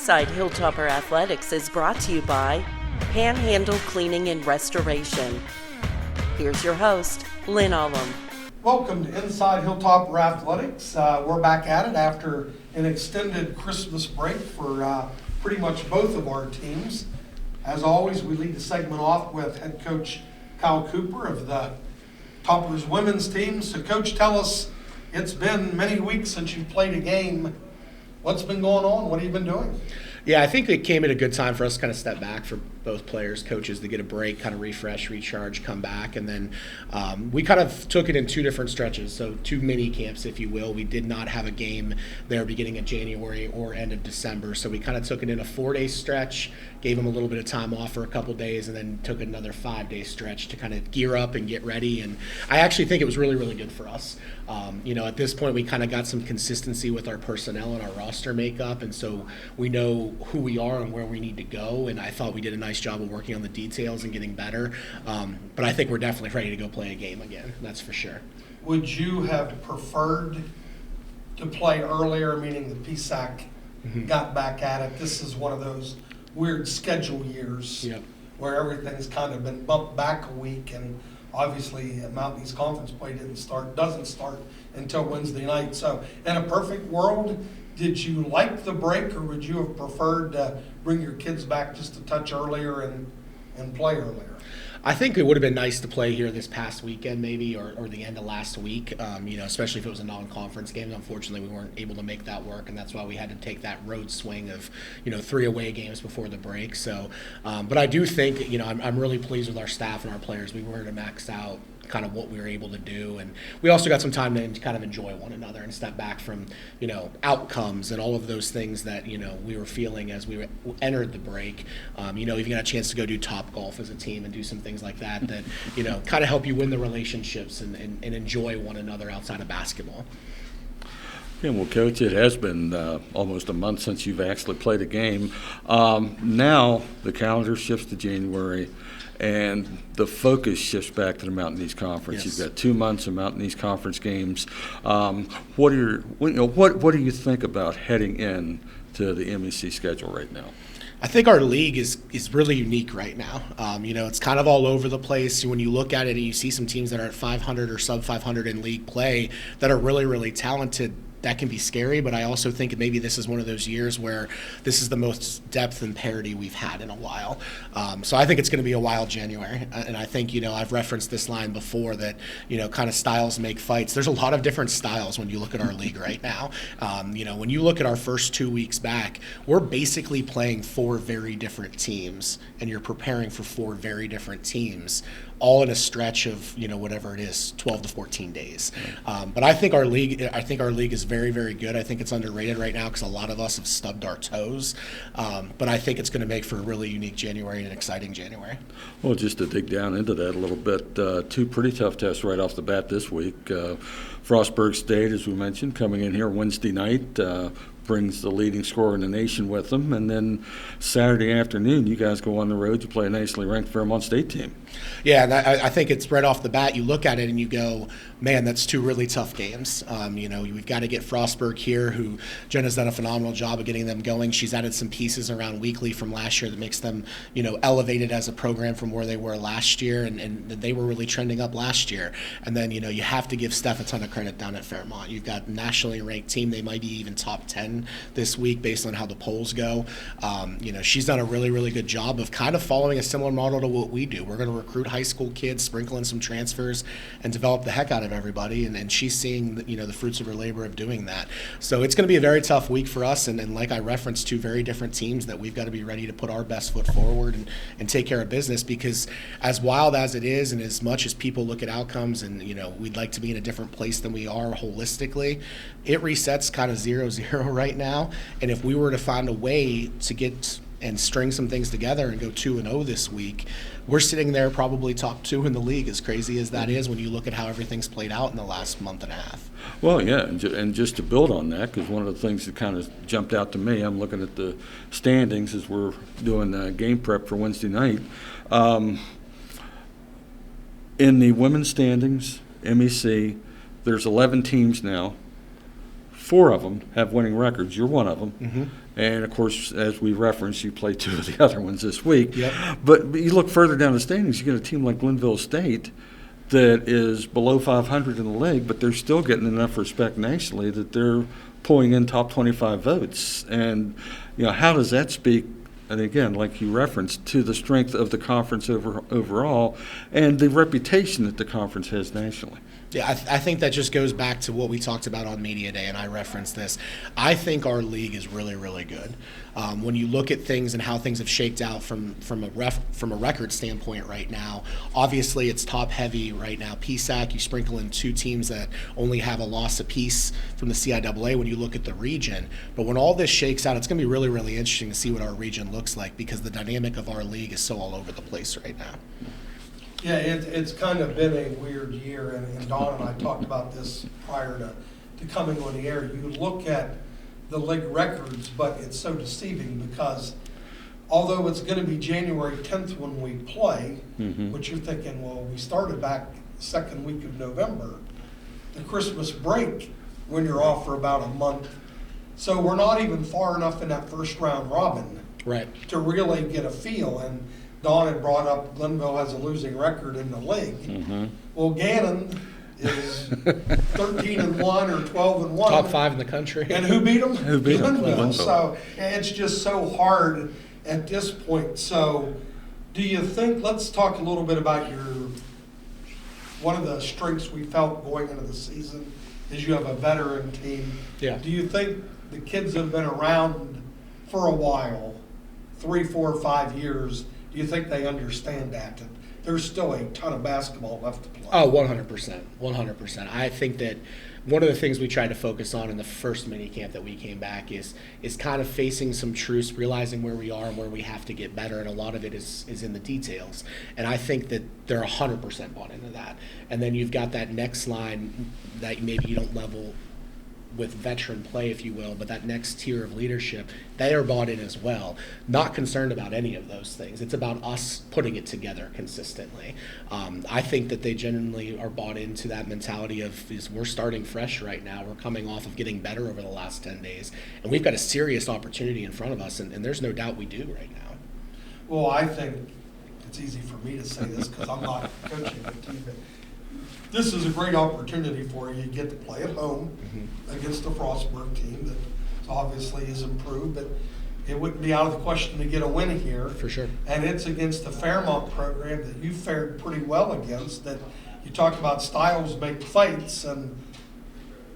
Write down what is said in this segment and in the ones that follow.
Inside Hilltopper Athletics is brought to you by Panhandle Cleaning and Restoration. Here's your host, Lynn Ullum. Welcome to Inside Hilltopper Athletics. We're back at it after an extended Christmas break for pretty much both of our teams. As always, we lead the segment off with head coach Kyle Cooper of the Toppers women's team. So, Coach, tell us, it's been many weeks since you've played a game. What's been going on? What have you been doing? Yeah, I think it came at a good time for us to kind of step back for both players, coaches to get a break, kind of refresh, recharge, come back. And then we kind of took it in two different stretches, so two mini camps, if you will. We did not have a game there beginning of January or end of December. So we kind of took it in a 4-day stretch, gave them a little bit of time off for a couple days, and then took another 5-day stretch to kind of gear up and get ready. And I actually think it was really, really good for us. At this point, we kind of got some consistency with our personnel and our roster makeup, and so we know who we are and where we need to go. And I thought we did a nice job of working on the details and getting better. But I think we're definitely ready to go play a game again. That's for sure. Would you have preferred to play earlier, meaning the PSAC got back at it? This is one of those weird schedule years where everything's kind of been bumped back a week, and obviously Mountain East Conference play doesn't start until Wednesday night. So in a perfect world, did you like the break, or would you have preferred to bring your kids back just a touch earlier and play earlier? I think it would have been nice to play here this past weekend maybe, or the end of last week, especially if it was a non-conference game. Unfortunately, we weren't able to make that work, and that's why we had to take that road swing of, 3 away games before the break. So, but I do think, I'm really pleased with our staff and our players. We were to max out kind of what we were able to do, and we also got some time to kind of enjoy one another and step back from outcomes and all of those things that we were feeling as we entered the break. Even got a chance to go do Top Golf as a team and do some things like that kind of help you win the relationships and enjoy one another outside of basketball. Yeah, well, Coach, it has been almost a month since you've actually played a game. Now the calendar shifts to January, and the focus shifts back to the Mountain East Conference. Yes. You've got 2 months of Mountain East Conference games. What do you think about heading in to the MEC schedule right now? I think our league is really unique right now. It's kind of all over the place. When you look at it and you see some teams that are at 500 or sub 500 in league play that are really, really talented, that can be scary, but I also think maybe this is one of those years where this is the most depth and parity we've had in a while. So I think it's going to be a wild January. And I think, I've referenced this line before that, kind of styles make fights. There's a lot of different styles when you look at our league right now. When you look at our first 2 weeks back, we're basically playing 4 very different teams, and you're preparing for 4 very different teams, all in a stretch of, whatever it is, 12 to 14 days. But I think our league is very, very good. I think it's underrated right now because a lot of us have stubbed our toes. But I think it's going to make for a really unique January and an exciting January. Well, just to dig down into that a little bit, 2 pretty tough tests right off the bat this week. Frostburg State, as we mentioned, coming in here Wednesday night, brings the leading scorer in the nation with them. And then Saturday afternoon, you guys go on the road to play a nicely ranked Fairmont State team. Yeah, and I think it's right off the bat. You look at it and you go, man, that's 2 really tough games. We've got to get Frostburg here, who Jenna's done a phenomenal job of getting them going. She's added some pieces around weekly from last year that makes them, elevated as a program from where they were last year, and they were really trending up last year. And then, you have to give Steph a ton of credit down at Fairmont. You've got a nationally ranked team. They might be even top 10 this week based on how the polls go. She's done a really, really good job of kind of following a similar model to what we do. We're going to recruit high school kids, sprinkle in some transfers, and develop the heck out of everybody. And she's seeing the fruits of her labor of doing that. So it's going to be a very tough week for us. And like I referenced, 2 very different teams that we've got to be ready to put our best foot forward and take care of business, because as wild as it is, and as much as people look at outcomes and we'd like to be in a different place than we are holistically, it resets kind of 0-0 right now. And if we were to find a way to get and string some things together and go 2-0 this week, we're sitting there probably top 2 in the league, as crazy as that is when you look at how everything's played out in the last month and a half. Well, yeah, and just to build on that, because one of the things that kind of jumped out to me, I'm looking at the standings as we're doing game prep for Wednesday night. In the women's standings, MEC, there's 11 teams now. 4 of them have winning records. You're one of them. And, of course, as we referenced, you played 2 of the other ones this week. But you look further down the standings, you get a team like Glenville State that is below 500 in the league, but they're still getting enough respect nationally that they're pulling in top 25 votes. And, how does that speak, and again, like you referenced, to the strength of the conference overall and the reputation that the conference has nationally? Yeah, I think that just goes back to what we talked about on Media Day, and I referenced this. I think our league is really, really good. When you look at things and how things have shaked out from a record standpoint right now, obviously it's top heavy right now. PSAC, you sprinkle in 2 teams that only have a loss apiece from the CIAA when you look at the region. But when all this shakes out, it's going to be really, really interesting to see what our region looks like, because the dynamic of our league is so all over the place right now. Yeah, it's kind of been a weird year, and Don and I talked about this prior to coming on the air. You look at the league records, but it's so deceiving because although it's going to be January 10th when we play, which you're thinking, well, we started back the second week of November, the Christmas break when you're off for about a month. So we're not even far enough in that first round robin to really get a feel. And Don had brought up Glenville has a losing record in the league. Well, Gannon is 13-1 or 12-1. Top 5 in the country. And who beat them? Who beat them? Glenville. So it's just so hard at this point. So do you think, let's talk a little bit about one of the strengths we felt going into the season is you have a veteran team. Yeah. Do you think the kids that have been around for a while, 3, 4, 5 years, do you think they understand that there's still a ton of basketball left to play? Oh, 100%. 100%. I think that one of the things we tried to focus on in the first mini camp that we came back is kind of facing some truths, realizing where we are and where we have to get better, and a lot of it is in the details. And I think that they're 100% bought into that. And then you've got that next line that maybe you don't level with veteran play, if you will, but that next tier of leadership, they are bought in as well. Not concerned about any of those things. It's about us putting it together consistently. I think that they genuinely are bought into that mentality of we're starting fresh right now. We're coming off of getting better over the last 10 days, and we've got a serious opportunity in front of us, and there's no doubt we do right now. Well, I think it's easy for me to say this because I'm not coaching the team, but this is a great opportunity for you. You get to play at home against a Frostburg team that obviously is improved, but it wouldn't be out of the question to get a win here. For sure. And it's against the Fairmont program that you fared pretty well against, that you talked about styles make fights, and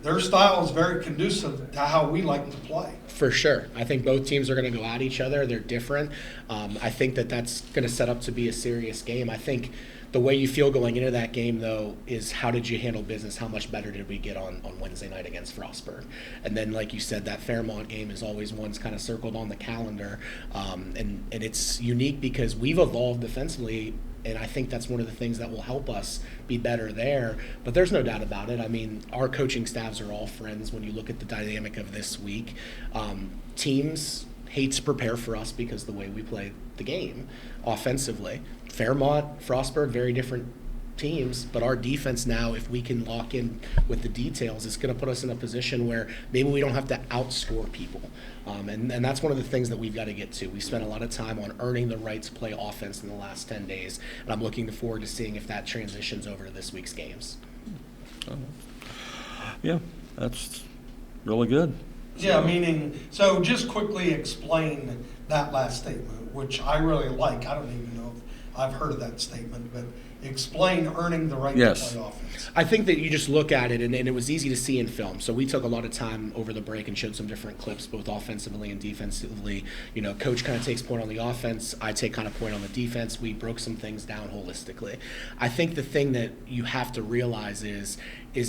their style is very conducive to how we like to play. For sure. I think both teams are going to go at each other. They're different. I think that's going to set up to be a serious game. I think the way you feel going into that game, though, is how did you handle business? How much better did we get on Wednesday night against Frostburg? And then, like you said, that Fairmont game is always one's kind of circled on the calendar. And it's unique because we've evolved defensively, and I think that's one of the things that will help us be better there. But there's no doubt about it. I mean, our coaching staffs are all friends when you look at the dynamic of this week. Teams hate to prepare for us because the way we play the game offensively. Fairmont, Frostburg, very different teams, but our defense now, if we can lock in with the details, it's going to put us in a position where maybe we don't have to outscore people. And that's one of the things that we've got to get to. We spent a lot of time on earning the right to play offense in the last 10 days, and I'm looking forward to seeing if that transitions over to this week's games. Yeah, that's really good. Yeah, meaning, so just quickly explain that last statement, which I really like. I don't even know if I've heard of that statement, but explain earning the right to play offense. I think that you just look at it, and it was easy to see in film. So we took a lot of time over the break and showed some different clips, both offensively and defensively. You know, Coach kind of takes point on the offense. I take kind of point on the defense. We broke some things down holistically. I think the thing that you have to realize is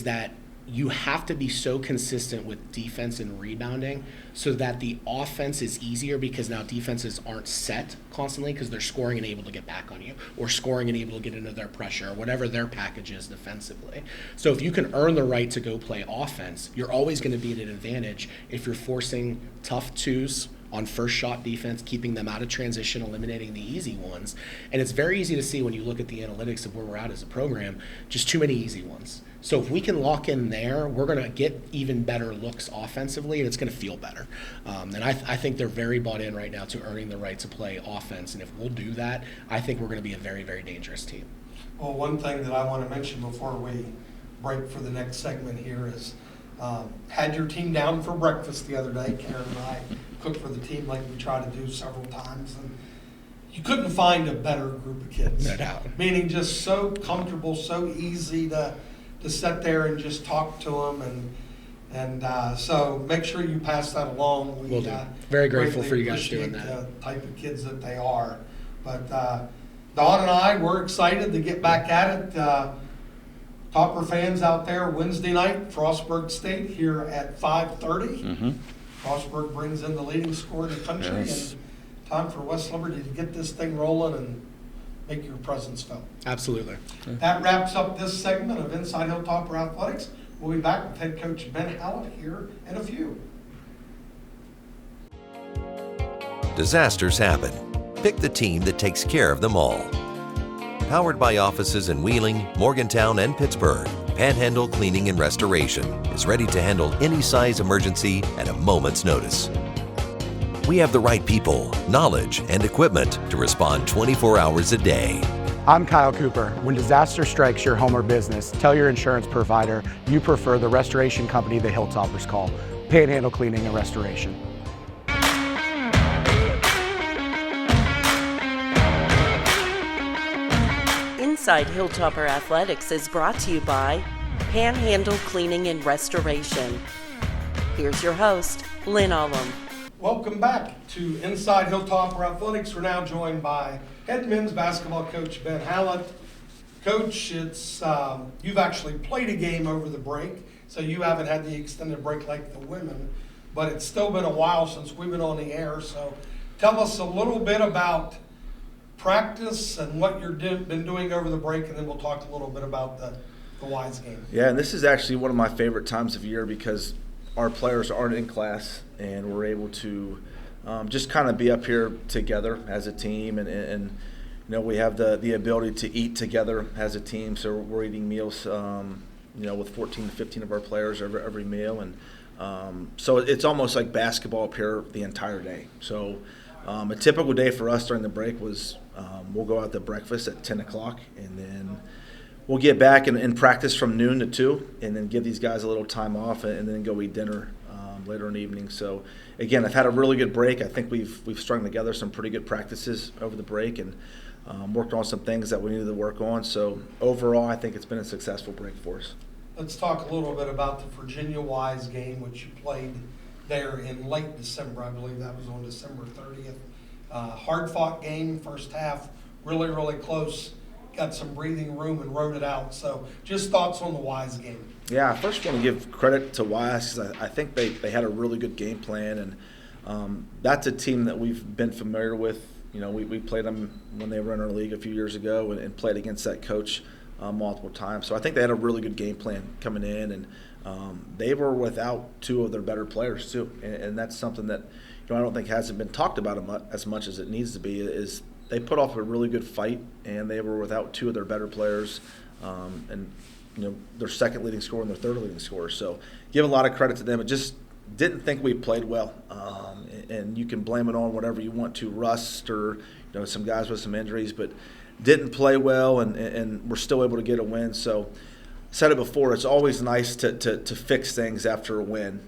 that you have to be so consistent with defense and rebounding so that the offense is easier, because now defenses aren't set constantly because they're scoring and able to get back on you, or scoring and able to get into their pressure, or whatever their package is defensively. So if you can earn the right to go play offense, you're always going to be at an advantage if you're forcing tough twos on first shot defense, keeping them out of transition, eliminating the easy ones. And it's very easy to see when you look at the analytics of where we're at as a program, just too many easy ones. So if we can lock in there, we're going to get even better looks offensively, and it's going to feel better. And I think they're very bought in right now to earning the right to play offense. And if we'll do that, I think we're going to be a very, very dangerous team. Well, one thing that I want to mention before we break for the next segment here is had your team down for breakfast the other day. Karen and I cooked for the team like we try to do several times. And you couldn't find a better group of kids. No doubt. Meaning just so comfortable, so easy to sit there and just talk to them. And so make sure you pass that along. Will do. Very grateful greatly for you guys doing appreciate that. the type of kids that they are. But Dawn and I, we're excited to get back at it. Topper fans out there, Wednesday night, Frostburg State here at 5:30. Mm-hmm. Frostburg brings in the leading scorer in the country, Yes. and time for West Liberty to get this thing rolling and make your presence felt. Absolutely. That wraps up this segment of Inside Hilltopper Athletics. We'll be back with head coach Ben Hallett here in a few. Disasters happen. Pick the team that takes care of them all. Powered by offices in Wheeling, Morgantown, and Pittsburgh, Panhandle Cleaning and Restoration is ready to handle any size emergency at a moment's notice. We have the right people, knowledge, and equipment to respond 24 hours a day. I'm Kyle Cooper. When disaster strikes your home or business, tell your insurance provider you prefer the restoration company the Hilltoppers call, Panhandle Cleaning and Restoration. Inside Hilltopper Athletics is brought to you by Panhandle Cleaning and Restoration. Here's your host, Lynn Ullum. Welcome back to Inside Hilltopper Athletics. We're now joined by head men's basketball coach Ben Hallett. Coach, it's you've actually played a game over the break, so you haven't had the extended break like the women, but it's still been a while since we've been on the air. So tell us a little bit about practice and what you've been doing over the break, and then we'll talk a little bit about the Wise game. Yeah, and this is actually one of my favorite times of year because our players aren't in class and we're able to just kind of be up here together as a team, and you know, we have the ability to eat together as a team, so we're eating meals you know, with 14 to 15 of our players every meal, and so it's almost like basketball up here the entire day. So a typical day for us during the break was we'll go out to breakfast at 10 o'clock, and then we'll get back and practice from noon to 2, and then give these guys a little time off, and then go eat dinner later in the evening. So again, I've had a really good break. I think we've strung together some pretty good practices over the break, and worked on some things that we needed to work on. So overall, I think it's been a successful break for us. Let's talk a little bit about the Virginia Wise game, which you played there in late December. I believe that was on December 30th. Hard-fought game, first half, really, really close. Got some breathing room and wrote it out. So just thoughts on the Wise game. Yeah, I first want to give credit to Wise because I think they had a really good game plan, and that's a team that we've been familiar with. You know, we played them when they were in our league a few years ago, and played against that coach multiple times. So I think they had a really good game plan coming in, and they were without 2 of their better players too, and that's something that, you know, I don't think hasn't been talked about as much as it needs to be. Is they put off a really good fight, and they were without 2 of their better players, and you know, their second leading scorer and their third leading scorer. So give a lot of credit to them. It just didn't think we played well, and you can blame it on whatever you want to, rust or, you know, some guys with some injuries, but didn't play well, and we're still able to get a win. So said it before, it's always nice to fix things after a win,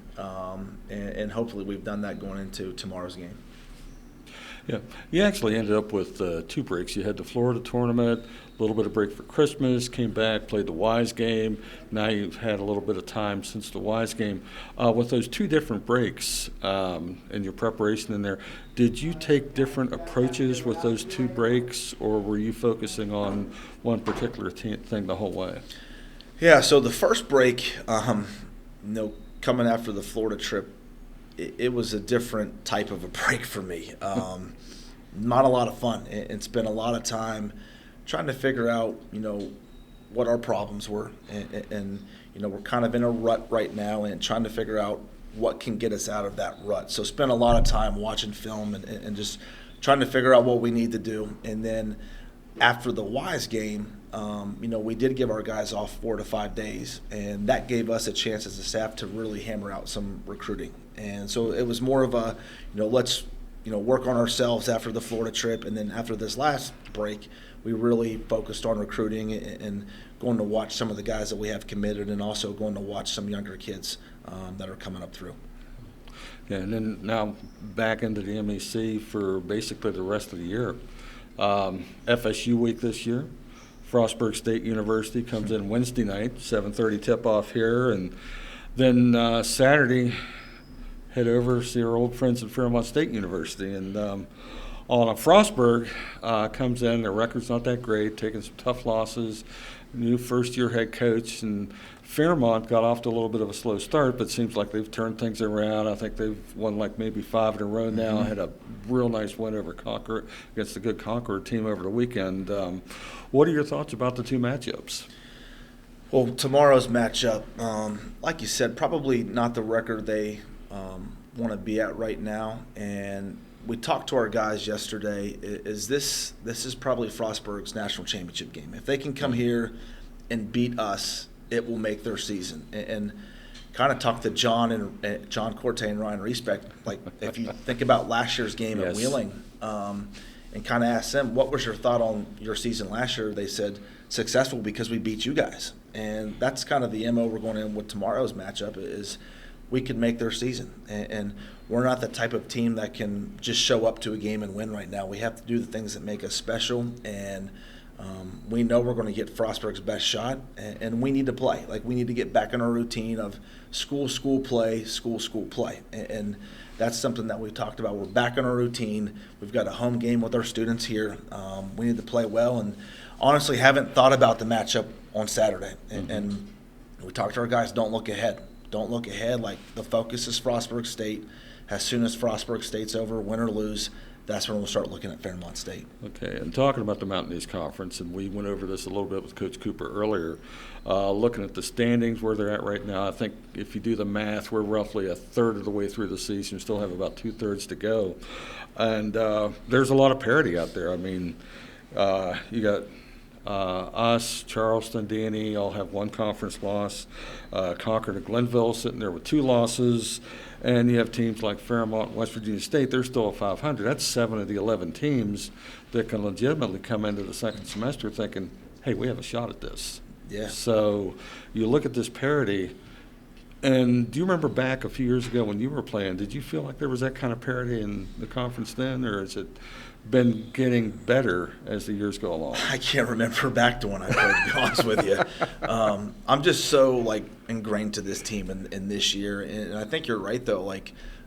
and hopefully we've done that going into tomorrow's game. Yeah, you actually ended up with 2 breaks. You had the Florida tournament, a little bit of break for Christmas, came back, played the Wise game. Now you've had a little bit of time since the Wise game. With those 2 different breaks and your preparation in there, did you take different approaches with those 2 breaks, or were you focusing on one particular thing the whole way? Yeah, so the first break, you know, coming after the Florida trip, it was a different type of a break for me. Not a lot of fun, and spent a lot of time trying to figure out, you know, what our problems were, and you know, we're kind of in a rut right now, and trying to figure out what can get us out of that rut. So spent a lot of time watching film and just trying to figure out what we need to do. And then after the Wise game, we did give our guys off 4 to 5 days, and that gave us a chance as a staff to really hammer out some recruiting. And so it was more of a, let's, work on ourselves after the Florida trip, and then after this last break, we really focused on recruiting and going to watch some of the guys that we have committed, and also going to watch some younger kids that are coming up through. Yeah, and then now back into the MEC for basically the rest of the year. FSU week this year. Frostburg State University comes in Wednesday night, 7:30 tip-off here, and then Saturday head over to see our old friends at Fairmont State University. And on Frostburg comes in, their record's not that great, taking some tough losses, new first-year head coach, and Fairmont got off to a little bit of a slow start, but seems like they've turned things around. I think they've won like maybe 5 in a row now. Had a real nice win over Concord against a good Concord team over the weekend. What are your thoughts about the two matchups? Well, tomorrow's matchup, like you said, probably not the record they want to be at right now. And we talked to our guys yesterday. This is probably Frostburg's national championship game. If they can come here and beat us, it will make their season. And kind of talk to John Corte and Ryan Respect. Like, if you think about last year's game at Wheeling, and kind of ask them, what was your thought on your season last year? They said, successful because we beat you guys. And that's kind of the MO we're going in with tomorrow's matchup, is we could make their season. And we're not the type of team that can just show up to a game and win right now. We have to do the things that make us special, and we know we're going to get Frostburg's best shot, and we need to play. Like, we need to get back in our routine of school play, school play. And that's something that we've talked about. We're back in our routine. We've got a home game with our students here. We need to play well, and honestly haven't thought about the matchup on Saturday. And we talked to our guys, don't look ahead. Don't look ahead. Like, the focus is Frostburg State. As soon as Frostburg State's over, win or lose, that's when we'll start looking at Fairmont State. Okay, and talking about the Mountain East Conference, and we went over this a little bit with Coach Cooper earlier, looking at the standings, where they're at right now. I think if you do the math, we're roughly a third of the way through the season, still have about 2/3 to go. And there's a lot of parity out there. I mean, you got us, Charleston, D&E all have one conference loss. Concord and Glenville sitting there with 2 losses. And you have teams like Fairmont and West Virginia State, they're still at 500. That's 7 of the 11 teams that can legitimately come into the second semester thinking, hey, we have a shot at this. Yeah. So you look at this parity, and do you remember back a few years ago when you were playing, did you feel like there was that kind of parity in the conference then, or has it been getting better as the years go along? I can't remember back to when I played, to be honest with you. I'm just so, ingrained to this team in this year. And I think you're right, though.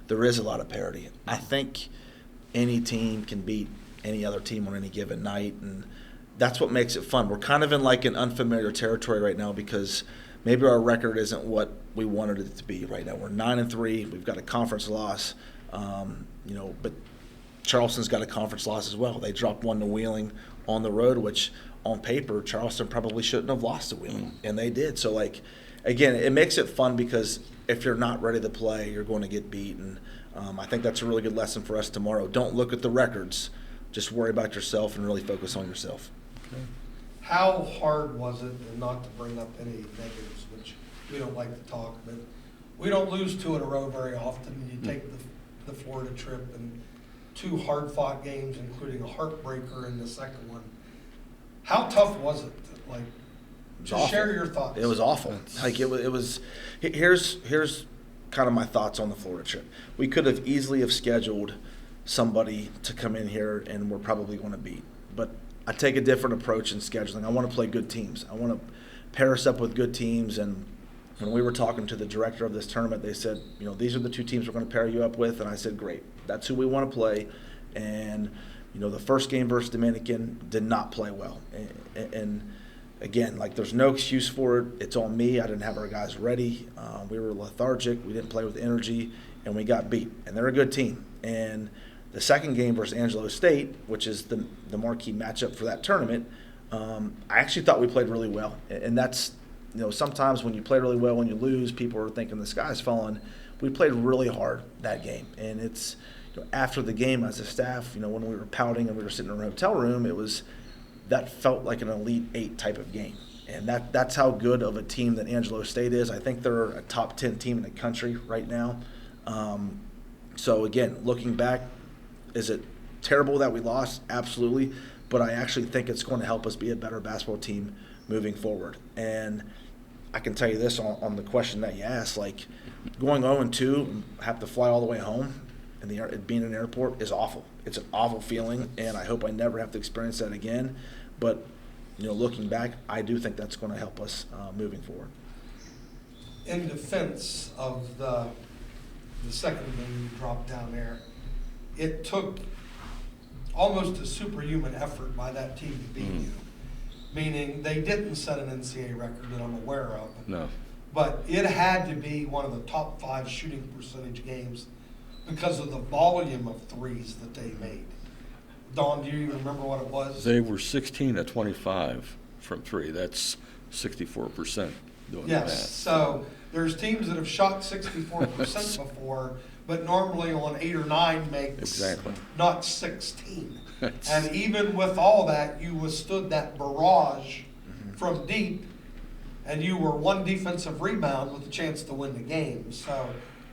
There is a lot of parity. I think any team can beat any other team on any given night, and that's what makes it fun. We're kind of in, an unfamiliar territory right now, because maybe our record isn't what we wanted it to be right now. We're 9-3. We've got a conference loss, but Charleston's got a conference loss as well. They dropped 1 to Wheeling on the road, which on paper Charleston probably shouldn't have lost to Wheeling, and they did. So, again, it makes it fun, because if you're not ready to play, you're going to get beat. And I think that's a really good lesson for us tomorrow. Don't look at the records. Just worry about yourself and really focus on yourself. Okay. How hard was it, and not to bring up any negatives, which we don't like to talk, but we don't lose 2 in a row very often. You take the Florida trip and 2 hard-fought games, including a heartbreaker in the second one. How tough was it? Just share your thoughts. It was awful. It was. Here's kind of my thoughts on the Florida trip. We could have easily have scheduled somebody to come in here, and we're probably going to beat. But I take a different approach in scheduling. I want to play good teams. I want to pair us up with good teams. And when we were talking to the director of this tournament, they said, these are the 2 teams we're going to pair you up with. And I said, great. That's who we want to play. And, the first game versus Dominican did not play well. And again, there's no excuse for it. It's on me. I didn't have our guys ready. We were lethargic. We didn't play with energy, and we got beat. And they're a good team. And the second game versus Angelo State, which is the marquee matchup for that tournament, I actually thought we played really well. And that's, sometimes when you play really well and you lose, people are thinking the sky's falling. We played really hard that game. And it's, after the game as a staff, when we were pouting and we were sitting in our hotel room, it was, that felt like an Elite Eight type of game. And that's how good of a team that Angelo State is. I think they're a top 10 team in the country right now. So again, looking back, is it terrible that we lost? Absolutely. But I actually think it's going to help us be a better basketball team moving forward. And I can tell you this on the question that you asked, like going 0-2, have to fly all the way home, and being in an airport is awful. It's an awful feeling, and I hope I never have to experience that again. But looking back, I do think that's going to help us moving forward. In defense of the second game you dropped down there, it took almost a superhuman effort by that team to beat you. Meaning they didn't set an NCAA record that I'm aware of. No. But it had to be one of the top 5 shooting percentage games because of the volume of threes that they made. Don, do you even remember what it was? They were 16 of 25 from 3. That's 64% doing the math. Yes, so there's teams that have shot 64% before, but normally on 8 or 9 makes Exactly. not 16. And even with all that, you withstood that barrage from deep, and you were one defensive rebound with a chance to win the game. So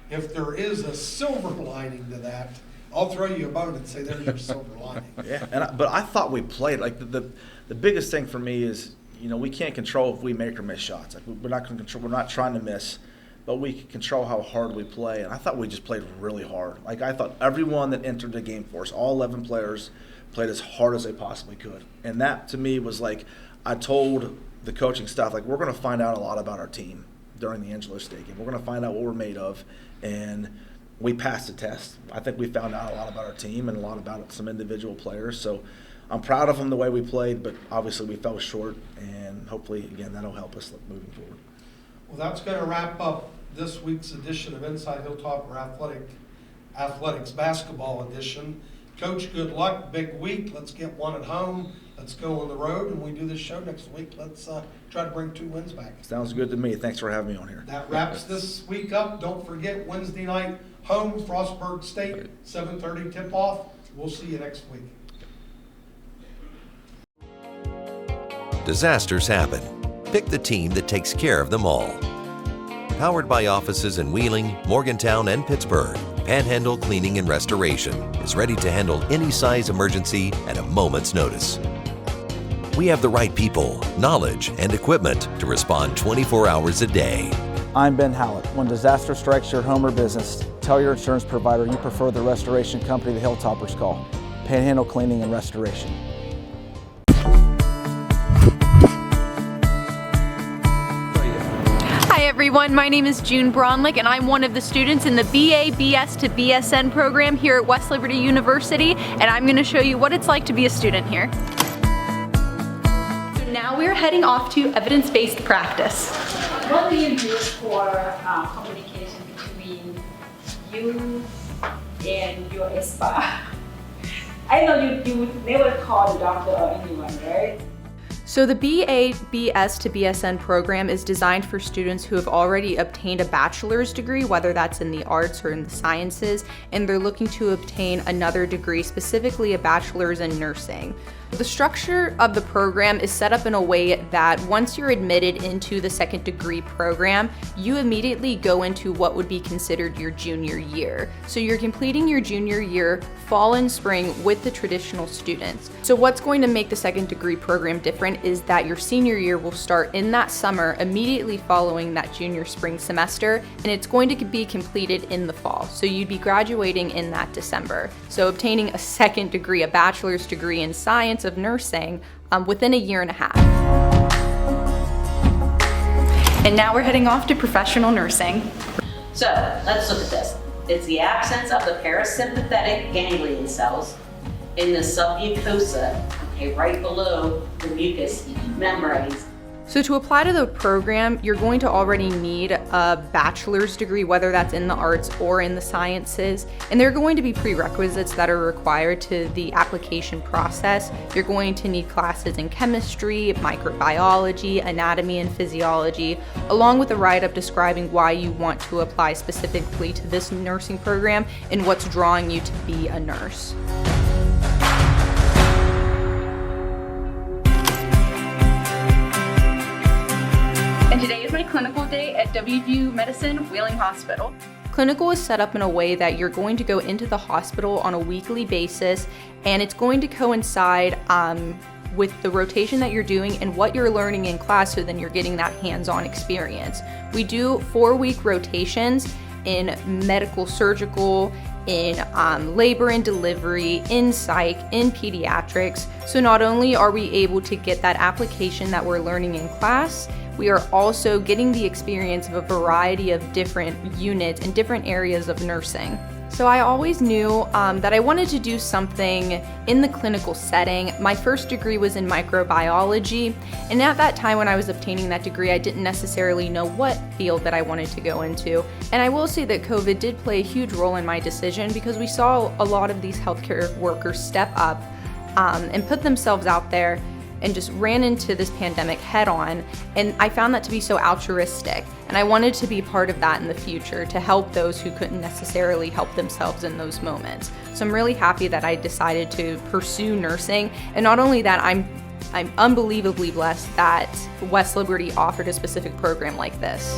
if there is a silver lining to that, I'll throw you a bone and say there's your silver lining. Yeah, but I thought we played like the biggest thing for me is we can't control if we make or miss shots. Like we're not going to control. We're not trying to miss, but we can control how hard we play. And I thought we just played really hard. Like I thought everyone that entered the game for us, all 11 players, played as hard as they possibly could. And that to me was like I told the coaching staff, like we're going to find out a lot about our team during the Angelo State game. We're going to find out what we're made of, and we passed the test. I think we found out a lot about our team and a lot about some individual players. So I'm proud of them the way we played, but obviously we fell short, and hopefully, again, that'll help us moving forward. Well, that's going to wrap up this week's edition of Inside Hilltopper Athletics Basketball Edition. Coach, good luck. Big week. Let's get one at home. Let's go on the road, and we do this show next week. Let's try to bring 2 wins back. Sounds good to me. Thanks for having me on here. That wraps this week up. Don't forget Wednesday night home, Frostburg State, 7:30 tip-off. We'll see you next week. Disasters happen. Pick the team that takes care of them all. Powered by offices in Wheeling, Morgantown, and Pittsburgh, Panhandle Cleaning and Restoration is ready to handle any size emergency at a moment's notice. We have the right people, knowledge, and equipment to respond 24 hours a day. I'm Ben Hallett. When disaster strikes your home or business, tell your insurance provider you prefer the restoration company the Hilltoppers call, Panhandle Cleaning and Restoration. Hi everyone, my name is June Bronlick and I'm one of the students in the BA, BS to BSN program here at West Liberty University, and I'm going to show you what it's like to be a student here. So now we're heading off to evidence-based practice. What do you use for communication between you and your spa? I know you never call the doctor or anyone, right? So the BA, BS to BSN program is designed for students who have already obtained a bachelor's degree, whether that's in the arts or in the sciences, and they're looking to obtain another degree, specifically a bachelor's in nursing. The structure of the program is set up in a way that once you're admitted into the second degree program, you immediately go into what would be considered your junior year. So you're completing your junior year fall and spring with the traditional students. So what's going to make the second degree program different is that your senior year will start in that summer immediately following that junior spring semester, and it's going to be completed in the fall. So you'd be graduating in that December. So obtaining a second degree, a bachelor's degree in science of nursing within a year and a half. And now we're heading off to professional nursing. So let's look at this. It's the absence of the parasympathetic ganglion cells in the submucosa, okay, right below the mucous membranes. So to apply to the program, you're going to already need a bachelor's degree, whether that's in the arts or in the sciences, and there are going to be prerequisites that are required to the application process. You're going to need classes in chemistry, microbiology, anatomy, and physiology, along with a write-up describing why you want to apply specifically to this nursing program and what's drawing you to be a nurse. Clinical Day at WVU Medicine Wheeling Hospital. Clinical is set up in a way that you're going to go into the hospital on a weekly basis, and it's going to coincide with the rotation that you're doing and what you're learning in class, so then you're getting that hands-on experience. We do 4-week rotations in medical surgical, in labor and delivery, in psych, in pediatrics. So not only are we able to get that application that we're learning in class, we are also getting the experience of a variety of different units and different areas of nursing. So I always knew that I wanted to do something in the clinical setting. My first degree was in microbiology, and at that time when I was obtaining that degree, I didn't necessarily know what field that I wanted to go into. And I will say that COVID did play a huge role in my decision, because we saw a lot of these healthcare workers step up and put themselves out there and just ran into this pandemic head on, and I found that to be so altruistic, and I wanted to be part of that in the future to help those who couldn't necessarily help themselves in those moments. So I'm really happy that I decided to pursue nursing, and not only that, I'm unbelievably blessed that West Liberty offered a specific program like this.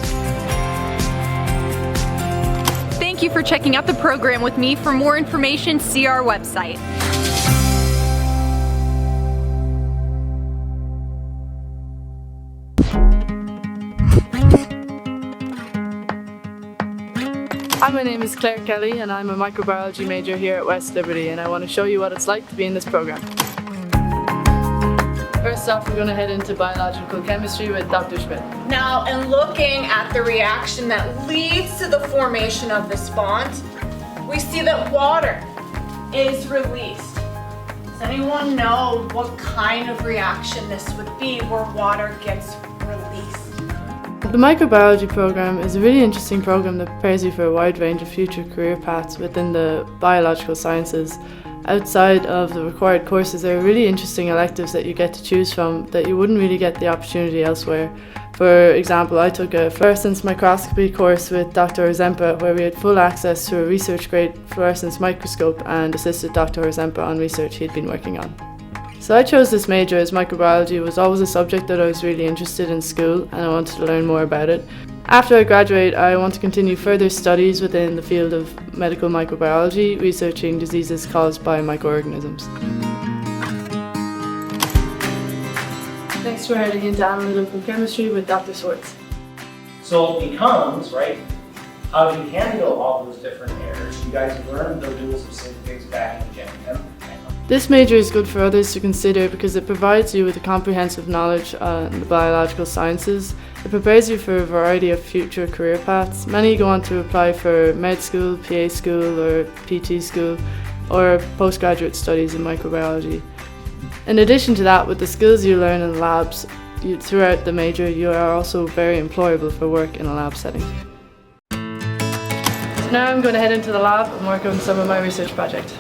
Thank you for checking out the program with me. For more information, see our website. Hi, my name is Claire Kelly and I'm a microbiology major here at West Liberty, and I want to show you what it's like to be in this program. First off, we're going to head into biological chemistry with Dr. Schmidt. Now, in looking at the reaction that leads to the formation of this bond, we see that water is released. Does anyone know what kind of reaction this would be where water gets released? The microbiology program is a really interesting program that prepares you for a wide range of future career paths within the biological sciences. Outside of the required courses, there are really interesting electives that you get to choose from that you wouldn't really get the opportunity elsewhere. For example, I took a fluorescence microscopy course with Dr. Orzempa, where we had full access to a research-grade fluorescence microscope and assisted Dr. Orzempa on research he'd been working on. So I chose this major as microbiology was always a subject that I was really interested in school, and I wanted to learn more about it. After I graduate, I want to continue further studies within the field of medical microbiology, researching diseases caused by microorganisms. Next, we're heading into analytical chemistry with Dr. Swartz. So it becomes, right, how do you handle all those different errors? You guys learned the rules of synthesis back in Gen Chem. This major is good for others to consider because it provides you with a comprehensive knowledge in the biological sciences. It prepares you for a variety of future career paths. Many go on to apply for med school, PA school or PT school, or postgraduate studies in microbiology. In addition to that, with the skills you learn in the labs throughout the major, you are also very employable for work in a lab setting. So now I'm going to head into the lab and work on some of my research projects.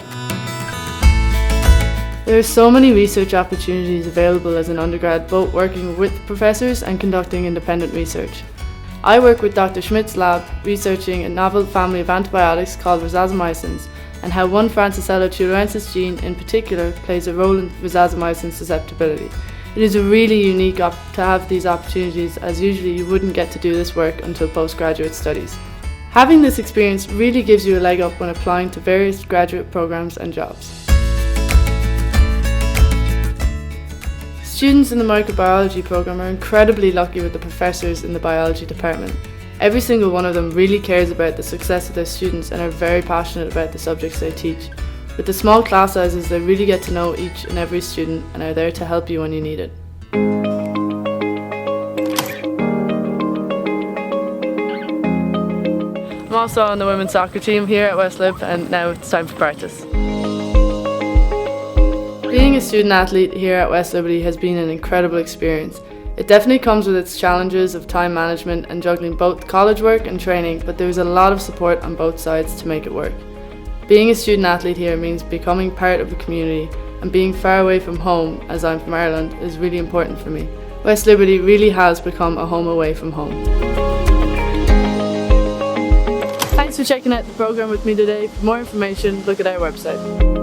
There are so many research opportunities available as an undergrad, both working with professors and conducting independent research. I work with Dr. Schmidt's lab, researching a novel family of antibiotics called rhizazomycins, and how one Francisella tularensis gene in particular plays a role in rhizazomycin susceptibility. It is really unique to have these opportunities, as usually you wouldn't get to do this work until postgraduate studies. Having this experience really gives you a leg up when applying to various graduate programs and jobs. Students in the microbiology program are incredibly lucky with the professors in the biology department. Every single one of them really cares about the success of their students and are very passionate about the subjects they teach. With the small class sizes, they really get to know each and every student and are there to help you when you need it. I'm also on the women's soccer team here at West Lib, and now it's time for practice. Being a student athlete here at West Liberty has been an incredible experience. It definitely comes with its challenges of time management and juggling both college work and training, but there's a lot of support on both sides to make it work. Being a student athlete here means becoming part of the community, and being far away from home, as I'm from Ireland, is really important for me. West Liberty really has become a home away from home. Thanks for checking out the program with me today. For more information, look at our website.